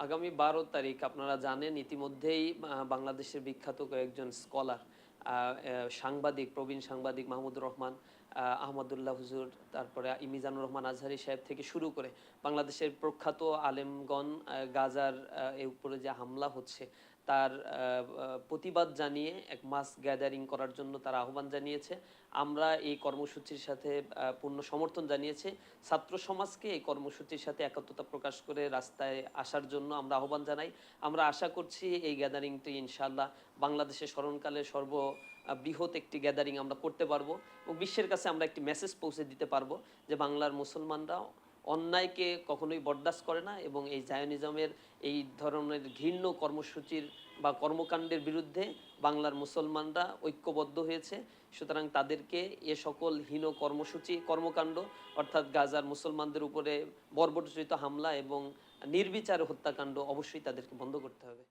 আগামী ১২ তারিখ আপনারা জানেন ইতিমধ্যেই বাংলাদেশের বিখ্যাত কয়েকজন স্কলার সাংবাদিক, প্রবীণ সাংবাদিক মাহমুদুর রহমান, আহমদুল্লাহ হুজুর, তারপরে মিজানুর রহমান আজহারি সাহেব থেকে শুরু করে বাংলাদেশের প্রখ্যাত আলেমগণ গাজার এর উপরে যে হামলা হচ্ছে তার প্রতিবাদ জানিয়ে এক মাস গ্যাদারিং করার জন্য তারা আহ্বান জানিয়েছে। আমরা এই কর্মসূচির সাথে পূর্ণ সমর্থন জানিয়েছি। ছাত্র সমাজকে এই কর্মসূচির সাথে একাত্মতা প্রকাশ করে রাস্তায় আসার জন্য আমরা আহ্বান জানাই। আমরা আশা করছি এই গ্যাদারিংটি ইনশাআল্লাহ বাংলাদেশের স্মরণকালে বৃহৎ একটি গ্যাদারিং আমরা করতে পারবো এবং বিশ্বের কাছে আমরা একটি মেসেজ পৌঁছে দিতে পারবো যে বাংলার মুসলমানরা অন্যায়কে কখনোই বরদাস্ত করে না এবং এই জায়নিজমের এই ধরনের ঘৃণ্য কর্মসূচির বা কর্মকাণ্ডের বিরুদ্ধে বাংলার মুসলমানরা ঐক্যবদ্ধ হয়েছে। সুতরাং তাদেরকে এ সকল হীন কর্মসূচি কর্মকাণ্ড অর্থাৎ গাজার মুসলমানদের উপরে বর্বরচিত হামলা এবং নির্বিচার হত্যাকাণ্ড অবশ্যই তাদেরকে বন্ধ করতে হবে।